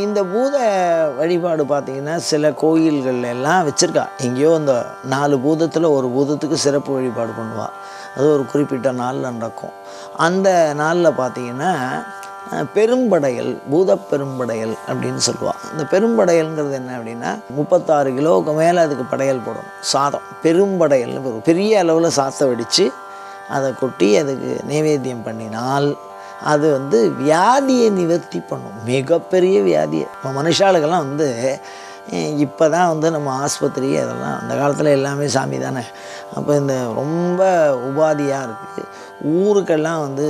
இந்த பூத வழிபாடு பார்த்திங்கன்னா சில கோயில்கள் எல்லாம் வச்சுருக்கா. எங்கேயோ இந்த 4 பூதத்தில் ஒரு பூதத்துக்கு சிறப்பு வழிபாடு பண்ணுவாள். அது ஒரு குறிப்பிட்ட நாளில் நடக்கும். அந்த நாளில் பார்த்திங்கன்னா பெரும்படையல், பூத பெரும்படையல் அப்படின்னு சொல்லுவாள். இந்த பெரும்படையல்ங்கிறது என்ன அப்படின்னா 36 கிலோவுக்கு மேலே அதுக்கு படையல் போடணும். சாதம் பெரும்படையல்னு பெரிய அளவில் சாத்தை வடித்து அதை கொட்டி அதுக்கு நைவேத்தியம் பண்ணினால் அது வியாதியை நிவர்த்தி பண்ணும். மிகப்பெரிய வியாதியை மனுஷாளுக்கெல்லாம் இப்போ தான் நம்ம ஆஸ்பத்திரி அதெல்லாம் அந்த காலத்தில் எல்லாமே சாமி தானே. அப்போ இந்த ரொம்ப உபாதியாக இருக்குது. ஊருக்கெல்லாம்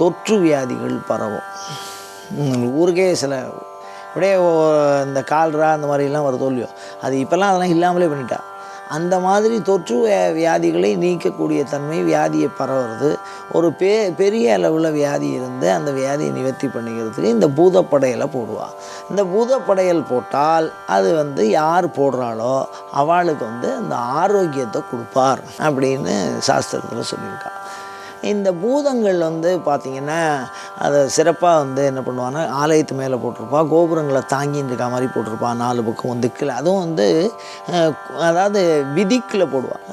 தொற்று வியாதிகள் பரவும். ஊருக்கே சில அப்படியே இந்த கால்ரா அந்த மாதிரிலாம் வருதோ இல்லையோ, அது இப்போல்லாம் அதெல்லாம் இல்லாமலே பண்ணிட்டா. அந்த மாதிரி தொற்று வியாதிகளை நீக்கக்கூடிய தன்மை, வியாதியை பரவுறது, ஒரு பெரிய அளவில் வியாதி இருந்து அந்த வியாதியை நிவர்த்தி பண்ணிக்கிறதுக்கு இந்த பூதப்படையலை போடுவாள். இந்த பூதப்படையல் போட்டால் அது யார் போடுறாளோ அவளுக்கு அந்த ஆரோக்கியத்தை கொடுப்பார் அப்படின்னு சாஸ்திரத்தில் சொல்லியிருக்கா. இந்த பூதங்கள் பார்த்திங்கன்னா அதை சிறப்பாக என்ன பண்ணுவான்னா ஆலயத்து மேலே போட்டிருப்பா, கோபுரங்களை தாங்கின்னு இருக்க மாதிரி போட்டிருப்பா, 4 பக்கம் திக்கில். அதுவும் அதாவது விதிக்கில் போடுவாள்.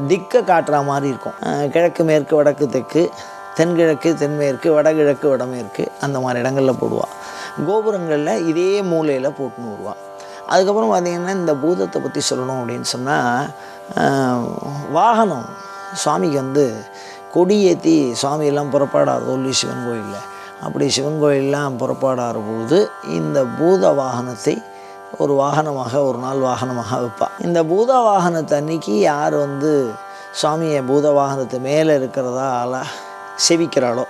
திக்கை காட்டுற மாதிரி இருக்கும். கிழக்கு மேற்கு வடக்கு தெற்கு, தென்கிழக்கு தென்மேற்கு, வடகிழக்கு வடமேற்கு, அந்த மாதிரி இடங்களில் போடுவாள். கோபுரங்களில் இதே மூலையில் போட்டுன்னு வருவாள். அதுக்கப்புறம் பார்த்திங்கன்னா இந்த பூதத்தை பற்றி சொல்லணும் அப்படின்னு சொன்னால், வாகனம் சுவாமிக்கு கொடியேற்றி சுவாமியெல்லாம் புறப்பாடார் சொல்லி சிவன் கோயிலில். அப்படி சிவன் கோயிலெலாம் புறப்பாடாகிற பொழுது இந்த பூத வாகனத்தை ஒரு வாகனமாக, ஒரு நாள் வாகனமாக வைப்பாள். இந்த பூத வாகனத்தை அன்றைக்கி யார் சுவாமியை பூத வாகனத்து மேலே இருக்கிறதால செவிக்கிறாளோ,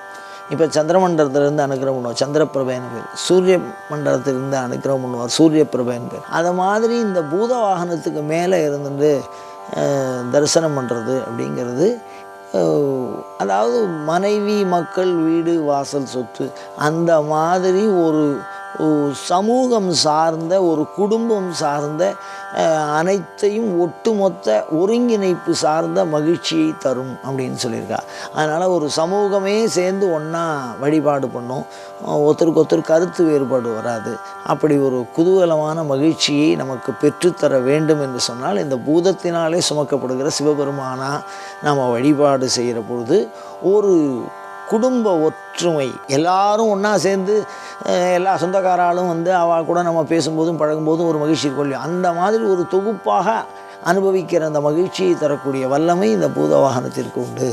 இப்போ சந்திரமண்டலத்திலேருந்து அனுக்கிரகம் பண்ணுவார், சந்திரபிரபைன்னு பேர். சூரிய மண்டலத்திலிருந்து அனுக்கிரகம் பண்ணுவார், சூரிய பிரபைன்னு பேர். அது மாதிரி இந்த பூத வாகனத்துக்கு மேலே இருந்துட்டு தரிசனம் பண்ணுறது அப்படிங்கிறது, அதாவது மனைவி மக்கள் வீடு வாசல் சொத்து அந்த மாதிரி ஒரு சமூகம் சார்ந்த, ஒரு குடும்பம் சார்ந்த, அனைத்தையும் ஒட்டுமொத்த ஒருங்கிணைப்பு சார்ந்த மகிழ்ச்சியை தரும் அப்படின்னு சொல்லியிருக்கா. அதனால் ஒரு சமூகமே சேர்ந்து ஒன்றா வழிபாடு பண்ணும். ஒருத்தருக்கு ஒருத்தர் கருத்து வேறுபாடு வராது. அப்படி ஒரு குதூகலமான மகிழ்ச்சியை நமக்கு பெற்றுத்தர வேண்டும் என்று சொன்னால் இந்த பூதத்தினாலே சுமக்கப்படுகிற சிவபெருமானா நாம் வழிபாடு செய்கிற பொழுது ஒரு குடும்ப ஒற்றுமை, எல்லாரும் ஒன்றா சேர்ந்து எல்லா சொந்தக்காராலும் அவள் கூட நம்ம பேசும்போதும் பழகும்போதும் ஒரு மகிழ்ச்சி கொள்ளும். அந்த மாதிரி ஒரு தொகுப்பாக அனுபவிக்கிற அந்த மகிழ்ச்சியை தரக்கூடிய வல்லமை இந்த பூத வாகனத்திற்கு உண்டு.